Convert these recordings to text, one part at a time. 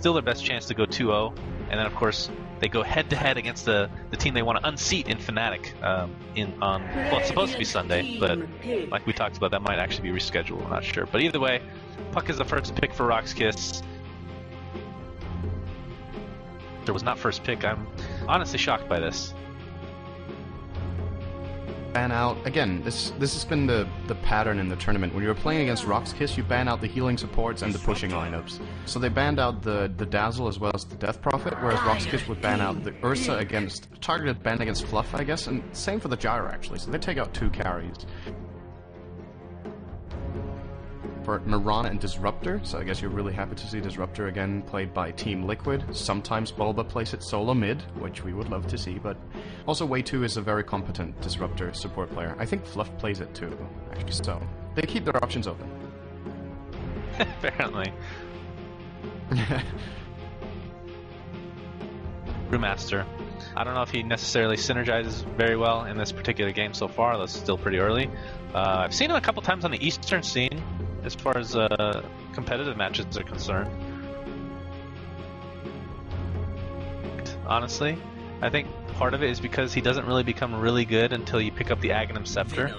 still their best chance to go 2-0. And then, of course, they go head-to-head against the team they want to unseat in Fnatic well, it's supposed to be Sunday, but like we talked about, that might actually be rescheduled. I'm not sure. But either way, Puck is the first pick for RoX.KIS. There was not first pick. I'm honestly shocked by this. Ban out again. This has been the pattern in the tournament. When you're playing against RoX.KIS, you ban out the healing supports and the pushing lineups. So they banned out the Dazzle as well as the Death Prophet, whereas RoX.KIS would ban out the Ursa against targeted ban against Fluff, I guess, and same for the Gyro actually. So they take out 2 carries. For Mirana and Disruptor, so I guess you're really happy to see Disruptor again played by Team Liquid. Sometimes Bulba plays it solo mid, which we would love to see, but also Way2 is a very competent Disruptor support player. I think Fluff plays it too, actually, so they keep their options open. Apparently. Brewmaster. I don't know if he necessarily synergizes very well in this particular game so far. That's still pretty early. I've seen him a couple times on the Eastern scene, as far as competitive matches are concerned. Honestly, I think part of it is because he doesn't really become really good until you pick up the Aghanim Scepter.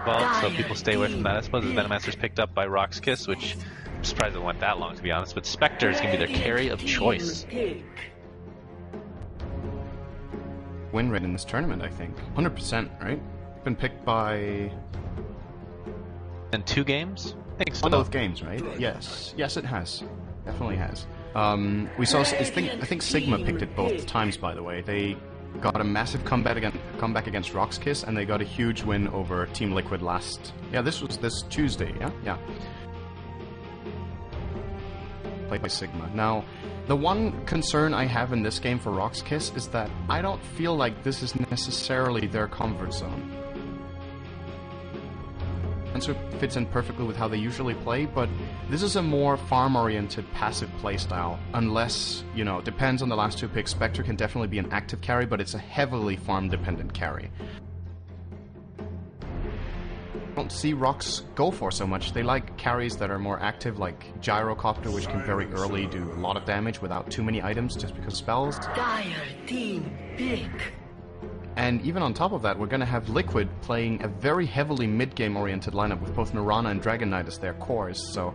Well, so people stay away from that. I suppose the Venomancer's picked up by RoX.KIS, which I'm surprised it went that long, to be honest. But Spectre is going to be their carry of choice. Win rate in this tournament, I think. 100%, right? Been picked by... In 2 games? I think so. On both games, right? Yes. Yes, it has. Definitely has. We saw... I think Sigma picked it both times, by the way. They got a massive comeback against RoX.KIS, and they got a huge win over Team Liquid last... Yeah, this was this Tuesday, yeah? Yeah. Played by Sigma. Now, the one concern I have in this game for RoX.KIS is that I don't feel like this is necessarily their comfort zone. And so it fits in perfectly with how they usually play, but this is a more farm-oriented passive playstyle, unless, you know, depends on the last 2 picks. Spectre can definitely be an active carry, but it's a heavily farm-dependent carry. I don't see RoX go for so much. They like carries that are more active, like Gyrocopter, which can very early do a lot of damage without too many items just because spells. Dire team pick. And even on top of that, we're going to have Liquid playing a very heavily mid-game oriented lineup with both Mirana and Dragon Knight as their cores. So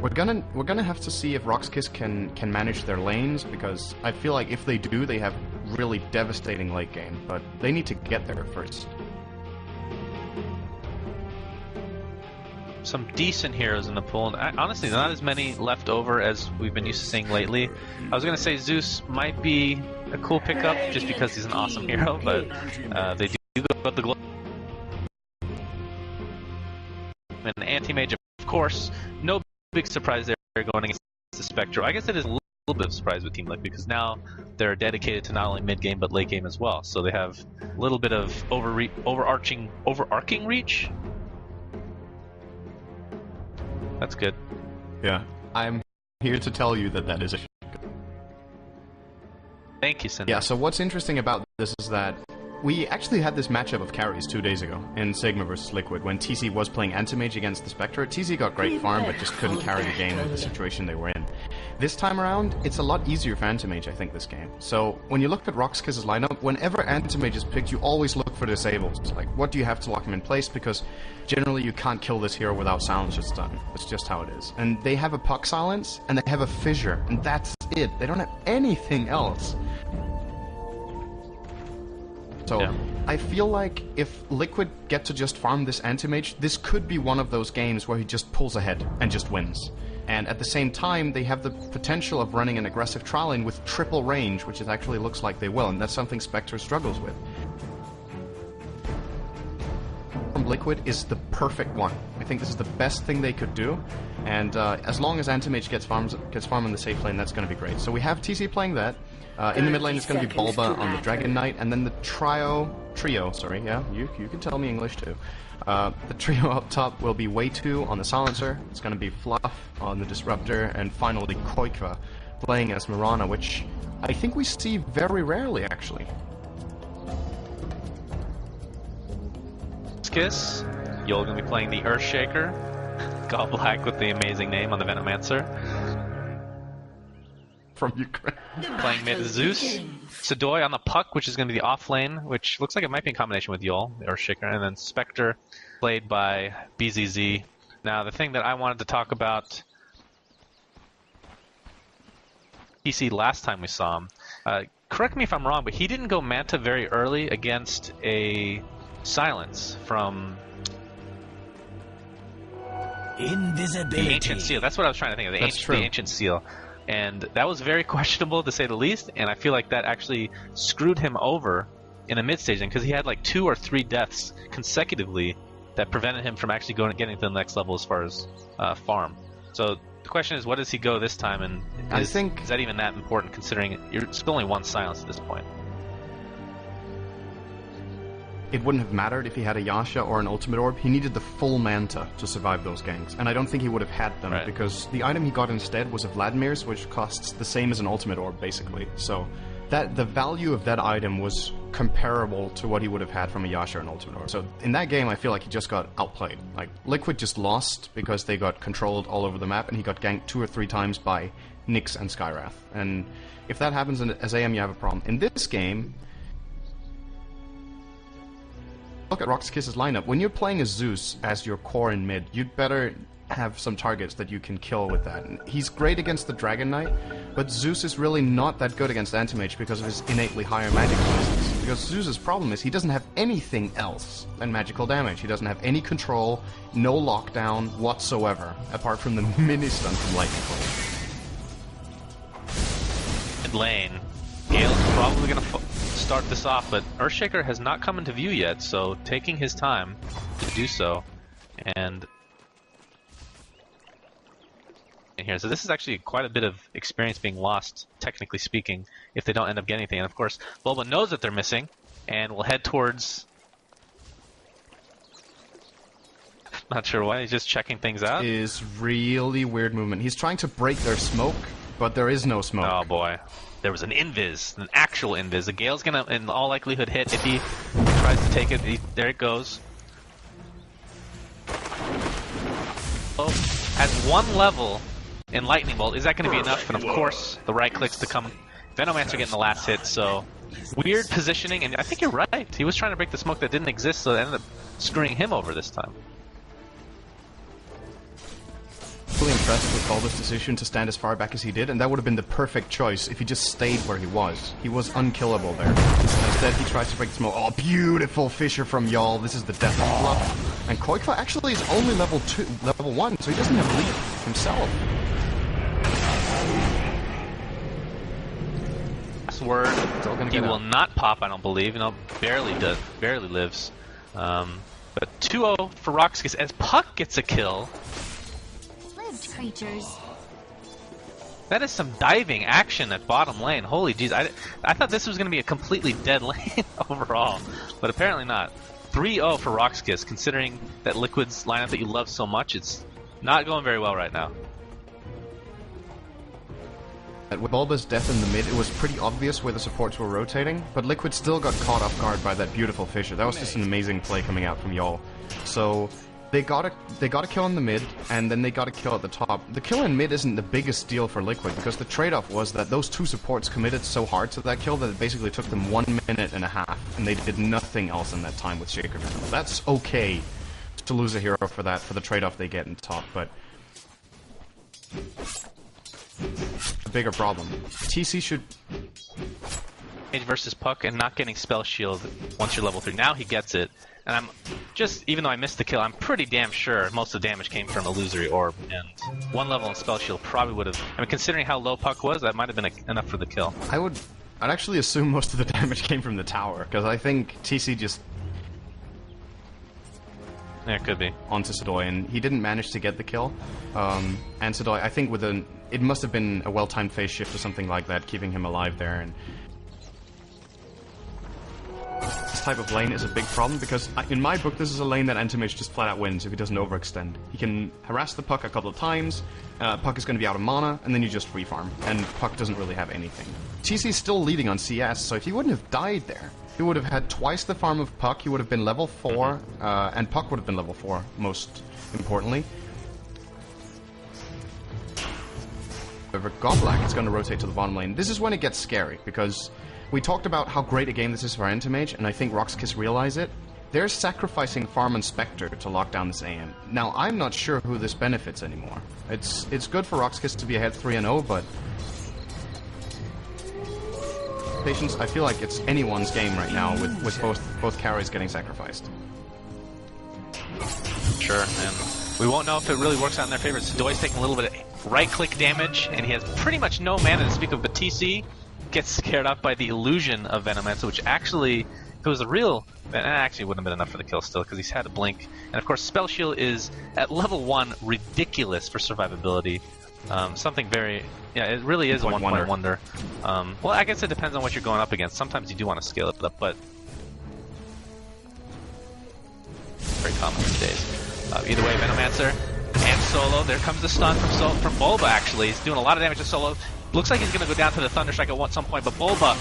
we're gonna have to see if RoX.KIS can manage their lanes, because I feel like if they do, they have really devastating late game. But they need to get there first. Some decent heroes in the pool. And honestly, not as many left over as we've been used to seeing lately. I was going to say Zeus might be a cool pickup just because he's an awesome hero, but they do go with the glow. And Anti-Mage, of course, no big surprise there going against the Spectre. I guess it is a little bit of a surprise with Team Liquid because now they're dedicated to not only mid game but late game as well. So they have a little bit of overarching reach. That's good. Yeah, I'm here to tell you that is a... Thank you, Cinder. Yeah, so what's interesting about this is that we actually had this matchup of carries 2 days ago in Sigma vs Liquid when TC was playing Anti-Mage against the Spectre. TC got great farm but just couldn't carry the game with the situation they were in. This time around, it's a lot easier for Anti-Mage, I think, this game. So when you look at RoX.KIS' lineup, whenever Anti-Mage is picked, you always look for disables. Like, what do you have to lock him in place? Because generally you can't kill this hero without Silencer stun. That's just how it is. And they have a Puck Silence, and they have a Fissure, and that's it. They don't have anything else. So, yeah. I feel like if Liquid get to just farm this Anti-Mage, this could be one of those games where he just pulls ahead and just wins. And at the same time, they have the potential of running an aggressive trial lane with triple range, which it actually looks like they will, and that's something Spectre struggles with. From Liquid is the perfect one. I think this is the best thing they could do, and as long as Anti-Mage gets farm in the safe lane, that's going to be great. So we have TC playing that. In the mid lane, it's going to be Bulba on the Dragon Knight, and then the trio, yeah, you can tell me English too. The trio up top will be Way2 on the Silencer, it's going to be Fluff on the Disruptor, and finally Koikva playing as Mirana, which I think we see very rarely, actually. RoX.KIS, you're going to be playing the Earthshaker. All Black with the amazing name on the Venomancer. From Ukraine. Playing mid Zeus. Sedoy on the Puck, which is going to be the off lane, which looks like it might be in combination with Yol, or Shaker. And then Spectre, played by BZZ. Now, the thing that I wanted to talk about, PC last time we saw him, correct me if I'm wrong, but he didn't go Manta very early against a Silence from Invisibility. the Ancient Seal. That's what I was trying to think of, the Ancient Seal. And that was very questionable, to say the least, and I feel like that actually screwed him over in the mid-staging, because he had like 2 or 3 deaths consecutively that prevented him from actually getting to the next level as far as farm. So the question is, what does he go this time, and is that even that important, considering you're still only 1 Silence at this point? It wouldn't have mattered if he had a Yasha or an Ultimate Orb. He needed the full Manta to survive those ganks, and I don't think he would have had them, because the item he got instead was a Vladimir's, which costs the same as an Ultimate Orb, basically. So the value of that item was comparable to what he would have had from a Yasha or an Ultimate Orb. So in that game, I feel like he just got outplayed. Like, Liquid just lost because they got controlled all over the map, and he got ganked 2 or 3 times by Nyx and Skywrath. And if that happens as AM, you have a problem. In this game, look at RoX.KIS's lineup. When you're playing a Zeus as your core in mid, you'd better have some targets that you can kill with that. And he's great against the Dragon Knight, but Zeus is really not that good against Anti-Mage because of his innately higher magic resistance. Because Zeus's problem is he doesn't have anything else than magical damage. He doesn't have any control, no lockdown whatsoever, apart from the mini-stun from Lightning Bolt. Mid lane, Gale's probably going to start this off, but Earthshaker has not come into view yet, so taking his time to do so. And here, so this is actually quite a bit of experience being lost, technically speaking, if they don't end up getting anything. And of course, Bulba knows that they're missing, and will head towards... Not sure why, he's just checking things out. Is really weird movement. He's trying to break their smoke, but there is no smoke. Oh boy. There was an invis, an actual invis. The Gale's gonna, in all likelihood, hit if he tries to take it. There it goes. Oh, at 1 level in Lightning Bolt, is that going to be enough? And of course, the right clicks to come. Venomancer getting the last hit, so weird positioning. And I think you're right. He was trying to break the smoke that didn't exist, so it ended up screwing him over this time. Fully impressed with Bulba's decision to stand as far back as he did, and that would have been the perfect choice if he just stayed where he was. He was unkillable there. Instead, he tries to break the smoke. Oh, beautiful Fissure from Yol. This is the death of Fluff. And Koikva actually is only level 1, so he doesn't have lead himself. Last word, he will not pop, I don't believe. You know, barely lives. But 2-0 for RoX.KIS as Puck gets a kill. Creatures. That is some diving action at bottom lane. Holy jeez, I thought this was going to be a completely dead lane overall, but apparently not. 3-0 for RoX.KIS, considering that Liquid's lineup that you love so much, it's not going very well right now. With Bulba's death in the mid, it was pretty obvious where the supports were rotating, but Liquid still got caught off guard by that beautiful Fissure. That was just an amazing play coming out from Yol. So they got a kill in the mid, and then they got a kill at the top. The kill in mid isn't the biggest deal for Liquid, because the trade-off was that those 2 supports committed so hard to that kill that it basically took them 1 minute and a half, and they did nothing else in that time with Shaker. That's okay to lose a hero for that, for the trade-off they get in top, but a bigger problem. TC should... Versus Puck and not getting Spell Shield once you're level 3. Now he gets it. And I'm just, even though I missed the kill, I'm pretty damn sure most of the damage came from Illusory Orb. And 1 level in Spell Shield probably would have... I mean, considering how low Puck was, that might have been enough for the kill. I'd actually assume most of the damage came from the tower, because I think TC just... Yeah, it could be. Onto Sedoy, and he didn't manage to get the kill. And Sedoy, I think it must have been a well-timed phase shift or something like that, keeping him alive there. And this type of lane is a big problem, because in my book, this is a lane that Anti-Mage just flat out wins if he doesn't overextend. He can harass the Puck a couple of times, Puck is going to be out of mana, and then you just free farm, and Puck doesn't really have anything. TC's still leading on CS, so if he wouldn't have died there, he would have had twice the farm of Puck, he would have been level 4, and Puck would have been level 4, most importantly. However, Godlak is going to rotate to the bottom lane. This is when it gets scary, because we talked about how great a game this is for Anti-Mage, and I think RoX.KIS realize it. They're sacrificing Farm and Spectre to lock down this AM. Now, I'm not sure who this benefits anymore. It's good for RoX.KIS to be ahead 3-0, but... Patience, I feel like it's anyone's game right now with both carries getting sacrificed. Sure, and we won't know if it really works out in their favor. Sadoy's taking a little bit of right-click damage, and he has pretty much no mana to speak of, but TC gets scared off by the illusion of Venomancer, which actually, if it was a real... It actually wouldn't have been enough for the kill still, because he's had a blink. And of course, Spell Shield is, at level 1, ridiculous for survivability. Something very... Yeah, it really is a one-point wonder. Well, I guess it depends on what you're going up against. Sometimes you do want to scale it up, but... Very common these days. Either way, Venomancer and Solo. There comes the stun from Bulba, actually. He's doing a lot of damage to Solo. Looks like he's going to go down to the Thunderstrike at some point, but Bulba...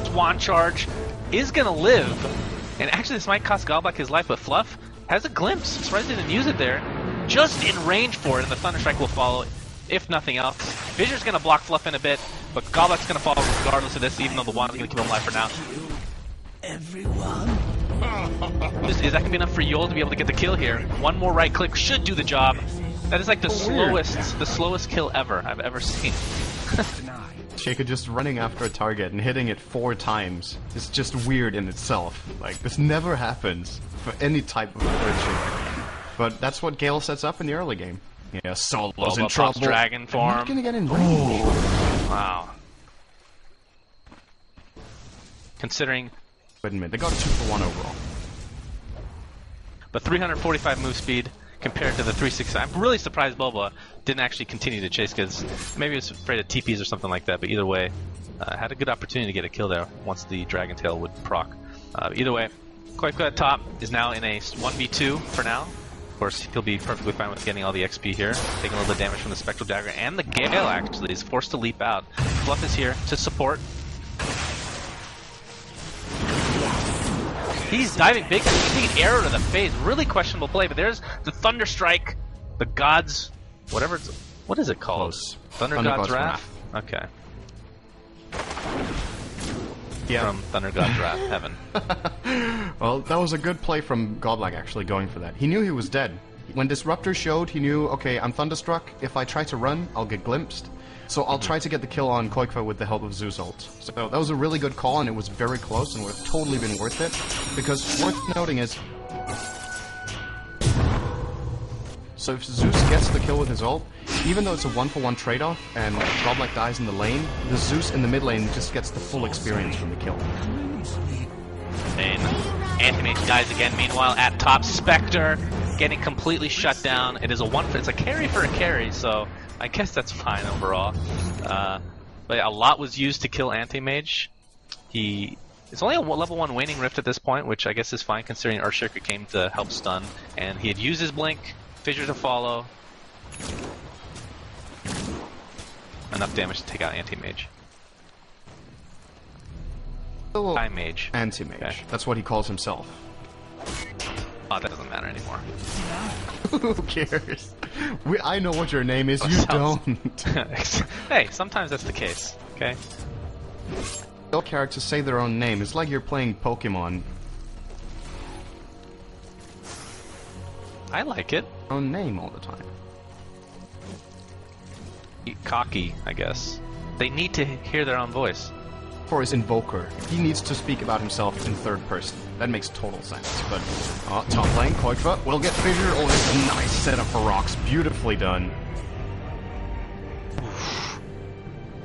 Swan Charge is going to live. And actually, this might cost Godlak his life, but Fluff has a glimpse. Surprised he didn't use it there. Just in range for it, and the Thunderstrike will follow, if nothing else. Fisure's going to block Fluff in a bit, but Godlak's going to follow regardless of this, even though the Wand is going to keep him alive for now. Everyone. Is that going to be enough for Yol to be able to get the kill here? One more right click should do the job. That is like the slowest kill ever I've ever seen. Shaker just running after a target and hitting it 4 times is just weird in itself. Like, this never happens for any type of approach. But that's what Gale sets up in the early game. Yeah, Solo's in trouble. Dragon form. I'm not gonna get in range. Wow. Considering... Wait a minute, they got a 2-for-1 overall. But 345 move speed compared to the 360. I'm really surprised Bulba didn't actually continue to chase, because maybe he was afraid of TPs or something like that, but either way, had a good opportunity to get a kill there once the Dragon Tail would proc. Either way, Koiko at top is now in a 1v2 for now. Of course, he'll be perfectly fine with getting all the XP here, taking a little bit of damage from the Spectral Dagger, and the Gale actually is forced to leap out. Fluff is here to support. He's diving big, he's taking arrow to the face. Really questionable play, but there's the Thunderstrike, the Gods, whatever it's, what is it called? Close. Thunder God's Wrath? Okay. Yeah. From Thunder God's Wrath, heaven. Well, that was a good play from Godlak actually going for that. He knew he was dead. When Disruptor showed, he knew, okay, I'm Thunderstruck. If I try to run, I'll get glimpsed. So I'll try to get the kill on Koikfa with the help of Zeus ult. So that was a really good call, and it was very close, and would have totally been worth it. Because worth noting is... So if Zeus gets the kill with his ult, even though it's a 1-for-1 trade-off, and Godlak dies in the lane, the Zeus in the mid lane just gets the full experience from the kill. And Anti-Mage dies again, meanwhile at top, Spectre getting completely shut down. It is it's a carry for a carry, so I guess that's fine overall. But a lot was used to kill Anti-Mage. It's only a level 1 Waning Rift at this point, which I guess is fine considering Earthshaker came to help stun. And he had used his Blink, Fissure to follow. Enough damage to take out Anti-Mage. Time Mage. Anti-Mage. Okay. That's what he calls himself. Oh, that doesn't matter anymore. Who cares? I know what your name is, you don't. Hey, sometimes that's the case, okay? All characters say their own name. It's like you're playing Pokemon. I like it. Own name all the time. Cocky, I guess. They need to hear their own voice. For his Invoker, he needs to speak about himself in third person. That makes total sense. But top lane, Koikfa will get Fissure. Oh, it's a nice setup for RoX. Beautifully done.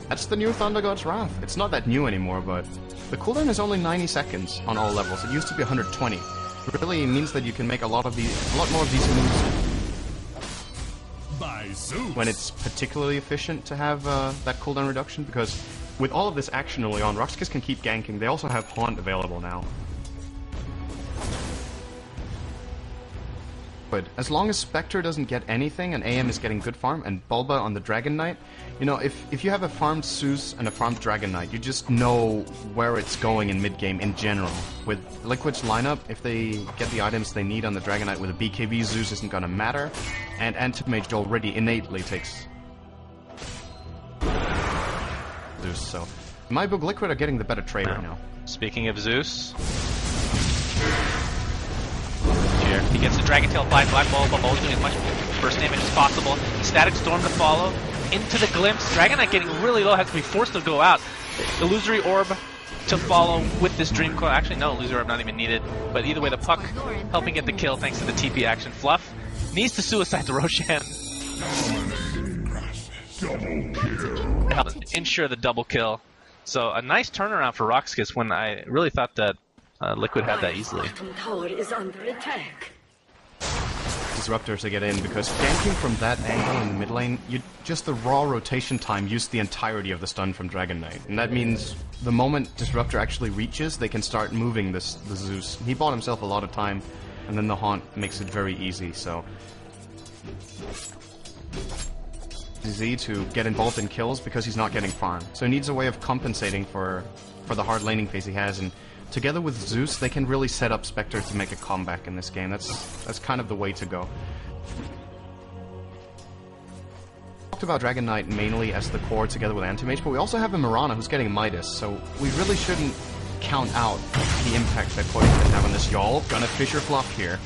That's the new Thunder God's Wrath. It's not that new anymore, but the cooldown is only 90 seconds on all levels. It used to be 120. It really means that you can make a lot more of these moves when it's particularly efficient to have that cooldown reduction, because with all of this action early on, RoX.KIS can keep ganking. They also have Haunt available now. But as long as Spectre doesn't get anything and AM is getting good farm and Bulba on the Dragon Knight, you know, if you have a farmed Zeus and a farmed Dragon Knight, you just know where it's going in mid-game in general. With Liquid's lineup, if they get the items they need on the Dragon Knight with a BKB, Zeus isn't gonna matter, and Anti-Mage already innately takes Zeus, so in my book, Liquid are getting the better trade right now. Speaking of Zeus, here he gets the Dragon Tail applied, Black Ball, but Ball's doing as much burst damage as possible. Static Storm to follow, into the Glimpse. Dragon Knight getting really low, has to be forced to go out. Illusory Orb to follow with this Dream Coil. Actually, no, Illusory Orb not even needed. But either way, the Puck helping get the kill thanks to the TP action. Fluff needs to suicide the Roshan. Help ensure the double kill. So a nice turnaround for RoX.KIS when I really thought that Liquid had that easily. Tower is under attack. Disruptors to get in, because ganking from that angle in the mid lane, just the raw rotation time used the entirety of the stun from Dragon Knight. And that means the moment Disruptor actually reaches, they can start moving the Zeus. He bought himself a lot of time, and then the Haunt makes it very easy, so easy to get involved in kills because he's not getting farm. So he needs a way of compensating for the hard laning phase he has, and together with Zeus, they can really set up Spectre to make a comeback in this game. That's kind of the way to go. We talked about Dragon Knight mainly as the core together with Anti-Mage, but we also have a Mirana who's getting Midas, so we really shouldn't count out the impact that Koi can have on this. Y'all gonna Fisher Fluff here.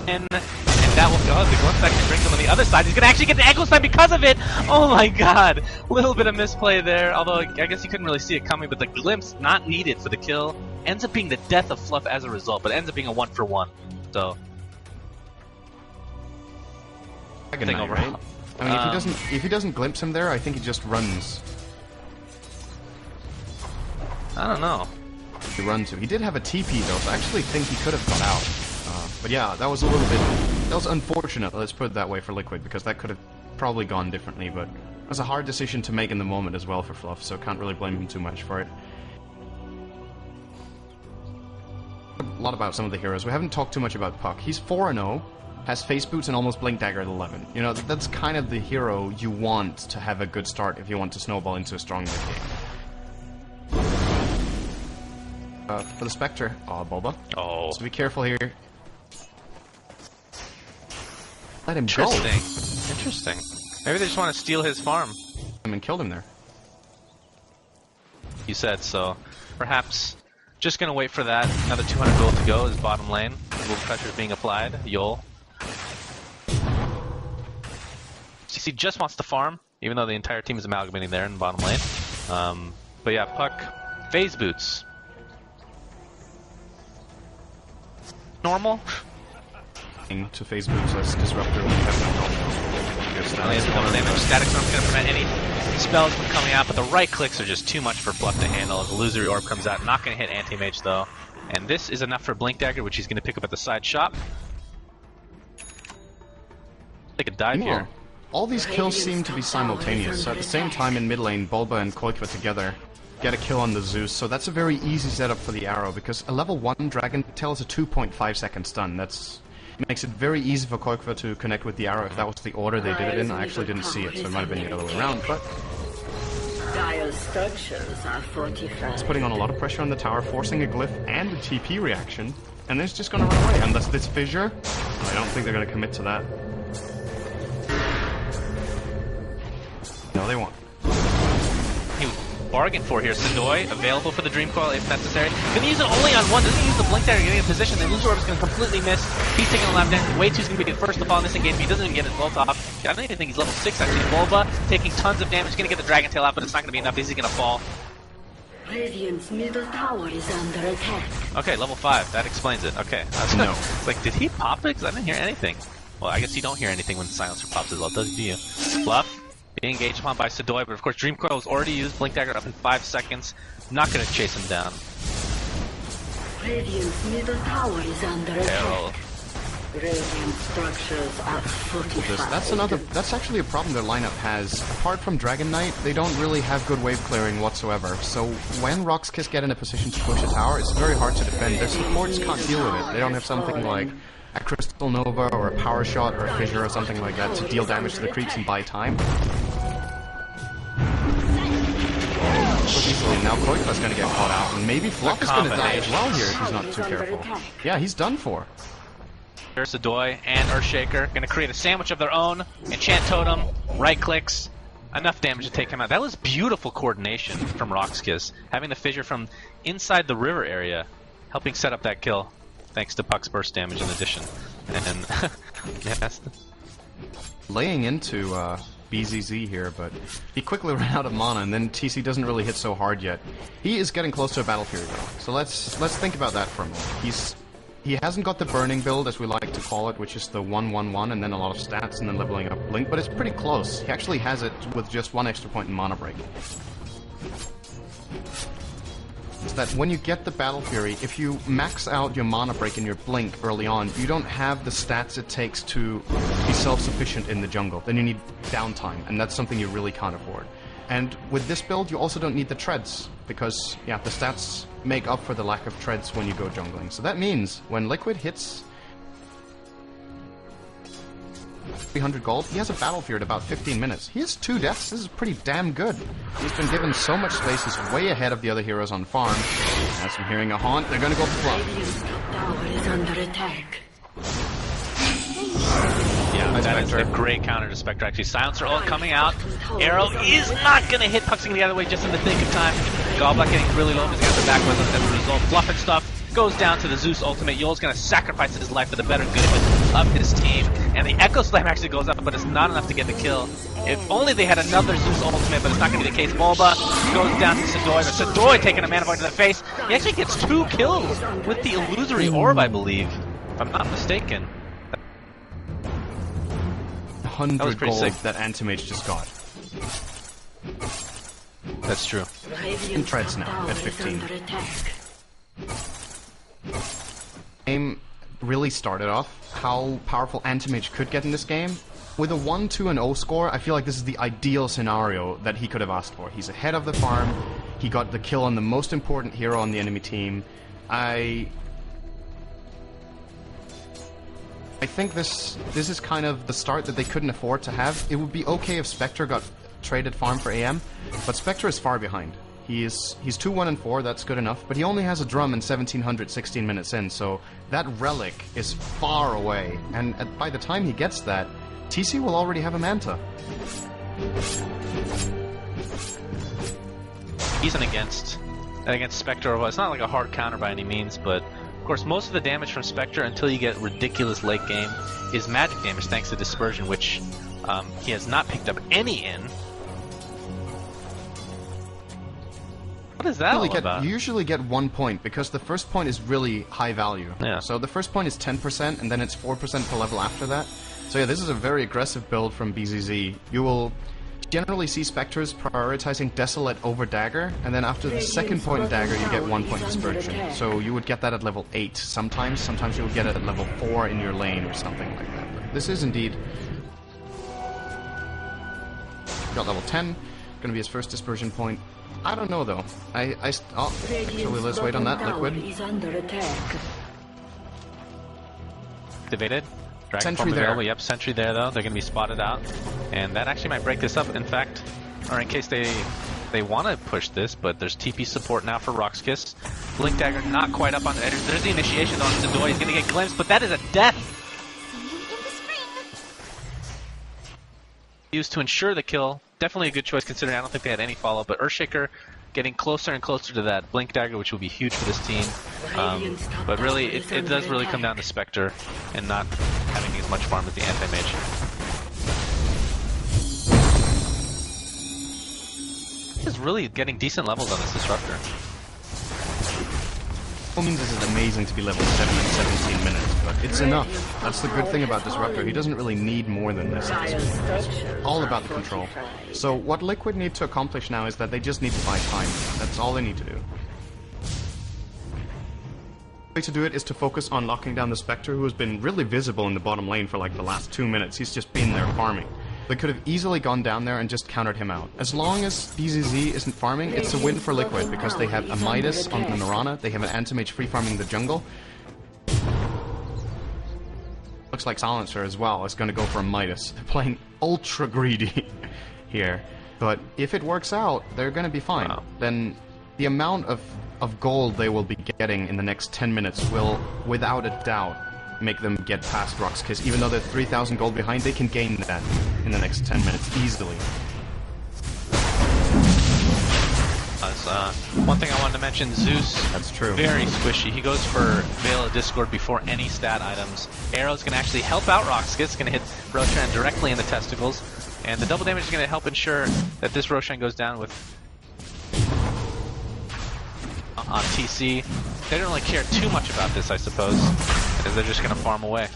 And that will go. The Glimpse actually brings him on the other side. He's going to actually get the ankle stun because of it! Oh my god! Little bit of misplay there, although I guess you couldn't really see it coming, but the Glimpse not needed for the kill. Ends up being the death of Fluff as a result, but ends up being a 1-for-1. So Dragon Knight, right? I mean, if he doesn't glimpse him there, I think he just runs. I don't know. He runs him. He did have a TP though, so I actually think he could have got out. But yeah, that was unfortunate, let's put it that way, for Liquid, because that could have probably gone differently, but it was a hard decision to make in the moment as well for Fluff, so can't really blame him too much for it. A lot about some of the heroes. We haven't talked too much about Puck. He's 4-0, has Face Boots and almost Blink Dagger at 11. You know, that's kind of the hero you want to have a good start if you want to snowball into a strong mid game. For the Spectre, Bulba. Oh. So be careful here. Let him Interesting. go. Interesting. Maybe they just want to steal his farm. And killed him there. You said so. Perhaps just gonna wait for that. Another 200 gold to go is bottom lane. Little pressure is being applied. Yol. CC just wants to farm, even though the entire team is amalgamating there in bottom lane. But yeah, Puck, phase boots. Normal. To phase boots as Disruptor when you have no health. Only has double damage. Static Storm's gonna prevent any spells from coming out, but the right clicks are just too much for Fluff to handle. The Illusory Orb comes out, not gonna hit Anti-Mage though. And this is enough for Blink Dagger, which he's gonna pick up at the side shop. Take a dive here. All these kills seem to be simultaneous, so at the same time in mid lane, Bulba and Koikva together get a kill on the Zeus, so that's a very easy setup for the arrow, because a level 1 Dragon Tail is a 2.5 second stun. It makes it very easy for Koikva to connect with the arrow. If that was the order they did it in, I actually didn't see it, so it might have been the other way around, but Dire structures are fortified. it's putting on a lot of pressure on the tower, forcing a glyph and a TP reaction, and it's just gonna run away, unless it's Fissure. I don't think they're gonna commit to that. No, they won't. He bargained for here. Sidoi, available for the Dream Coil if necessary. Gonna use it only on one, doesn't use the Blink Dagger, getting in position. The Illusory Orb is gonna completely miss. He's taking a lap down. Way 2's gonna be the first to fall in this engagement. He doesn't even get his ult off. I don't even think he's level 6 actually. Bulba taking tons of damage, gonna get the Dragon Tail out, but it's not gonna be enough. Is he gonna fall? Radiant's middle tower is under attack. Okay, level 5. That explains it. Okay. No. It's like, did he pop it? Because I didn't hear anything. Well, I guess you don't hear anything when Silencer pops his ult, does do you? Fluff. Being engaged upon by Sidoi, but of course Dream Coil was already used. Blink Dagger up in 5 seconds. Not gonna chase him down. Radiant's middle tower is under attack. Radiant structures are fortified. That's actually a problem their lineup has. Apart from Dragon Knight, they don't really have good wave clearing whatsoever. So when RoX.KIS get in a position to push a tower, it's very hard to defend. Their supports can't deal with it. They don't have something like a Crystal Nova or a Power Shot or a Fissure or something like that to deal damage to the creeps and buy time. Easily. Now Koipa's gonna get caught out, and maybe Fluff is gonna die as well here if he's not too careful. Yeah, he's done for. Here's Sadoy and Earthshaker, gonna create a sandwich of their own. Enchant Totem, right clicks, enough damage to take him out. That was beautiful coordination from RoX.KIS, having the fissure from inside the river area, helping set up that kill, thanks to Puck's burst damage in addition. And yes, laying into BZZ here, but he quickly ran out of mana, and then TC doesn't really hit so hard yet. He is getting close to a Battle Fury though, so let's think about that for a moment. He hasn't got the burning build, as we like to call it, which is the 1-1-1 and then a lot of stats and then leveling up Blink, but it's pretty close. He actually has it with just 1 extra point in mana break. Is that when you get the Battle Fury, if you max out your mana break and your Blink early on, you don't have the stats it takes to be self-sufficient in the jungle. Then you need downtime, and that's something you really can't afford. And with this build, you also don't need the treads, because, yeah, the stats make up for the lack of treads when you go jungling. So that means when Liquid hits 300 gold, he has a Battle Fury at about 15 minutes. He has 2 deaths. This is pretty damn good. He's been given so much space. He's way ahead of the other heroes on farm. As I'm hearing a haunt, they're gonna go for Fluff. Tower is under attack. yeah, that is a great counter to Spectre. Actually, Silencer ult coming out. Arrow is not gonna hit. Puck's gonna get the other way just in the nick of time. Goblet getting really low. He's got the back with him as a result. Fluff and stuff goes down to the Zeus ultimate. Yul's gonna sacrifice his life for the better good of his team. And the Echo Slam actually goes up, but it's not enough to get the kill. If only they had another Zeus ultimate, but it's not gonna be the case. Bulba goes down to Sadoy, but Sadoy taking a mana void to the face. He actually gets 2 kills with the illusory orb, I believe, if I'm not mistaken. 100 gold sick. that Anti-Mage just got. That's true. And treads now at 15. Game really started off how powerful Anti-Mage could get in this game. With a 1-2-0 score, I feel like this is the ideal scenario that he could have asked for. He's ahead of the farm, he got the kill on the most important hero on the enemy team. I think this is kind of the start that they couldn't afford to have. It would be okay if Spectre got traded farm for AM, but Spectre is far behind. He's 2-1-4, that's good enough, but he only has a drum in 1700 16 minutes in, so that relic is far away, and by the time he gets that, TC will already have a Manta. He's against Spectre. Well, it's not like a hard counter by any means, but of course most of the damage from Spectre until you get ridiculous late game is magic damage thanks to Dispersion, which he has not picked up any in. What is that all about? You usually get 1 point, because the first point is really high value. Yeah. So the first point is 10%, and then it's 4% per level after that. So yeah, this is a very aggressive build from BZZ. You will generally see Spectres prioritizing Desolate over Dagger, and then after the second point in Dagger, you get 1 point Dispersion. So you would get that at level 8 sometimes. Sometimes you would get it at level 4 in your lane or something like that. But this is indeed... Got level 10, gonna be his first Dispersion point. I don't know though. Actually, let's wait on that. Liquid. Activated. Dragon Sentry form there. available. Yep, sentry there though. They're gonna be spotted out, and that actually might break this up. In fact, or in case they want to push this, but there's TP support now for RoX.KIS. Blink Dagger not quite up on the edge. There's the initiation on Sadoy. He's gonna get glimpsed, but that is a death. Used to ensure the kill. Definitely a good choice considering I don't think they had any follow-up, but Earthshaker getting closer and closer to that Blink Dagger, which will be huge for this team. But really, it does really come down to Spectre and not having as much farm as the Anti-Mage. He's really getting decent levels on this Disruptor. Means this is amazing to be level 7 in 17 minutes, but it's enough. That's the good thing about Disruptor. He doesn't really need more than this. It's all about the control. So what Liquid need to accomplish now is that they just need to buy time. That's all they need to do. way to do it is to focus on locking down the Spectre, who has been really visible in the bottom lane for like the last 2 minutes. He's just been there farming. They could have easily gone down there and just countered him out. As long as BZZ isn't farming, it's a win for Liquid, because they have a Midas on the Mirana, they have an Anti-Mage free farming the jungle. Looks like Silencer as well is going to go for a Midas. They're playing ultra greedy here. But if it works out, they're going to be fine. Wow. Then the amount of gold they will be getting in the next 10 minutes will, without a doubt, make them get past RoX.KIS. Even though they're 3,000 gold behind, they can gain that in the next 10 minutes easily. One thing I wanted to mention, Zeus. That's true. Very squishy. He goes for Veil of Discord before any stat items. Arrow's going to actually help out RoX.KIS. Going to hit Roshan directly in the testicles. And the double damage is going to help ensure that this Roshan goes down with on TC. They don't really care too much about this, I suppose, because they're just going to farm away.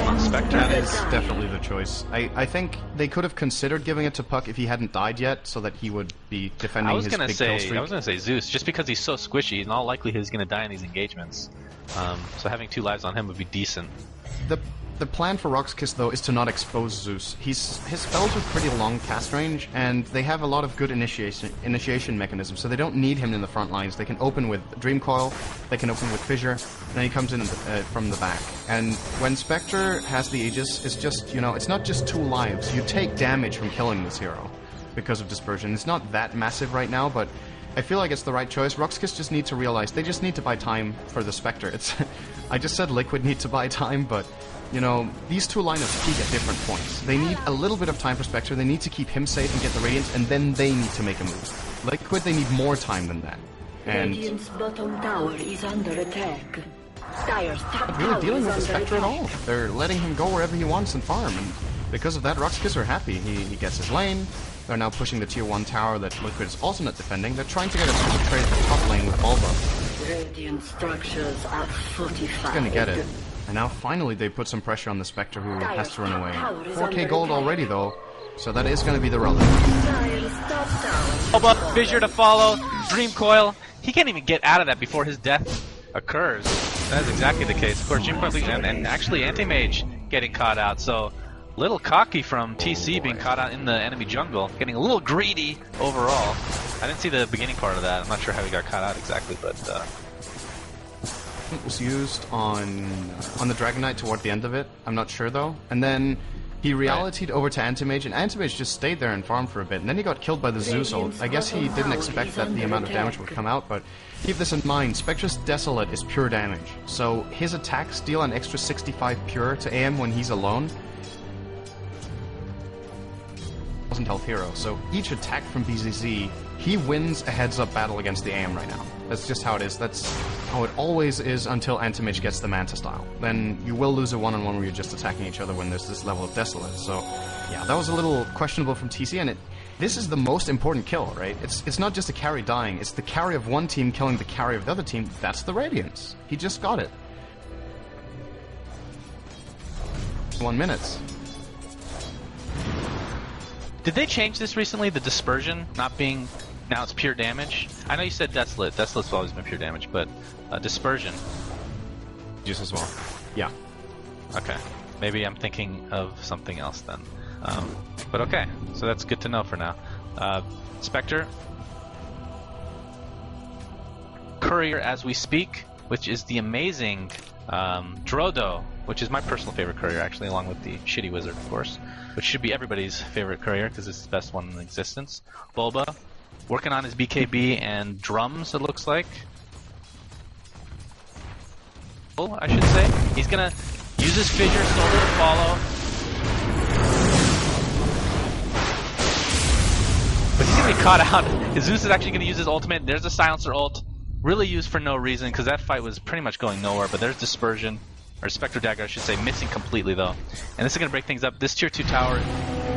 On Spectre. That is definitely the choice. I think they could have considered giving it to Puck if he hadn't died yet, so that he would be defending his big kill streak. I was going to say Zeus, just because he's so squishy, in all likelihood he's going to die in these engagements. So having 2 lives on him would be decent. The plan for RoX.KIS, though, is to not expose Zeus. His spells are pretty long cast range, and they have a lot of good initiation mechanisms, so they don't need him in the front lines. They can open with Dream Coil, they can open with Fissure, then he comes in from the back. And when Spectre has the Aegis, it's just, you know, it's not just 2 lives. You take damage from killing this hero because of Dispersion. It's not that massive right now, but I feel like it's the right choice. RoX.KIS just need to realize they just need to buy time for the Spectre. I just said Liquid need to buy time, but you know, these 2 lineups peak at different points. They need a little bit of time for Spectre, they need to keep him safe and get the Radiant, and then they need to make a move. Liquid, they need more time than that. And Radiant's bottom tower is under attack. Dire's top not really tower dealing is with the under Spectre at attack. all. They're letting him go wherever he wants and farm, and because of that, RoX.KIS are happy. He gets his lane. They're now pushing the tier 1 tower that Liquid is also not defending. They're trying to get a super trade at the top lane with Bulba. Radiant structures are fortified. He's gonna get it. And now finally they put some pressure on the Spectre, who has to run away. 4k gold already though, so that is going to be the relic. Dire's top tower. Bulba, Fissure to follow, Dream Coil. He can't even get out of that before his death occurs. That is exactly the case. Of course, Dream Coil and actually Anti-Mage getting caught out, so little cocky from TC being caught out in the enemy jungle, getting a little greedy overall. I didn't see the beginning part of that. I'm not sure how he got caught out exactly, but It was used on the Dragon Knight toward the end of it. I'm not sure though. And then he reality'd over to Anti-Mage, and Anti-Mage just stayed there and farmed for a bit. And then he got killed by the Zeus ult. I guess he didn't expect that the amount of damage would come out, but keep this in mind. Spectre's Desolate is pure damage. So his attacks deal an extra 65 pure to AM when he's alone. Doesn't health hero. So each attack from BZZ, he wins a heads-up battle against the AM right now. That's just how it is. That's how it always is until Anti-Mage gets the Manta style. Then you will lose a one-on-one where you're just attacking each other when there's this level of Desolate. So, yeah, that was a little questionable from TC, and this is the most important kill, right? It's not just a carry dying, it's the carry of one team killing the carry of the other team. That's the Radiance. He just got it. 1 minute. did they change this recently? The Dispersion not being, now it's pure damage? I know you said Desolate. Desolate's always been pure damage, but Dispersion. Just as well. Yeah. Okay. Maybe I'm thinking of something else then. But okay, so that's good to know for now. Spectre. Courier as we speak, which is the amazing Drodo, which is my personal favorite courier actually, along with the shitty wizard of course, which should be everybody's favorite courier because it's the best one in existence. Bulba, working on his BKB and drums it looks like. I should say. He's gonna use his fissure slowly to follow. But he's gonna be caught out. Zeus is actually gonna use his ultimate. There's a silencer ult. Really used for no reason, because that fight was pretty much going nowhere, but there's Dispersion, or Spectre Dagger I should say, missing completely though. And this is gonna break things up. This tier 2 tower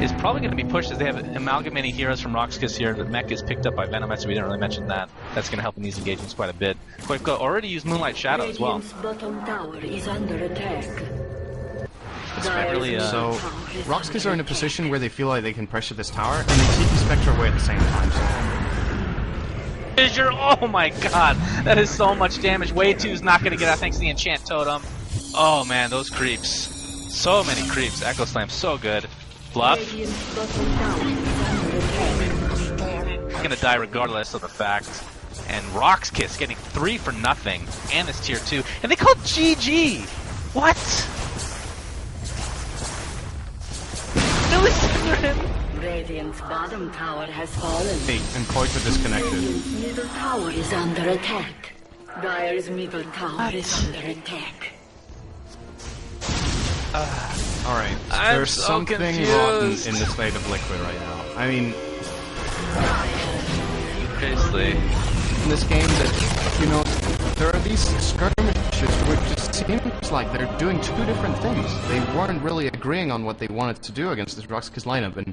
is probably gonna be pushed as they have amalgamating heroes from RoX.KIS here. The mech is picked up by Venomet, so we didn't really mention that. That's gonna help in these engagements quite a bit. Koifka already used Moonlight Shadow as well. Radiant's bottom tower is under attack. Really, So, RoX.KIS are in a position where they feel like they can pressure this tower, and they keep the Spectre away at the same time. So. Oh my god, that is so much damage. Way 2's not going to get out thanks to the Enchant Totem. Oh man, those creeps. So many creeps. Echo Slam, so good. Bluff. Gonna die regardless of the fact. And RoX.KIS getting 3 for nothing. And this tier 2. And they called GG! What? Really Synderen? Radiant's bottom tower has fallen. And Koita disconnected. Radiant's middle tower is under attack. Dire's middle tower is under attack. Alright, I'm there's so something confused. rotten in the state of Liquid right now. I mean, Seriously. in this game that, you know, there are these skirmishes where it just seems like they're doing two different things. They weren't really agreeing on what they wanted to do against this RoX.KIS lineup, and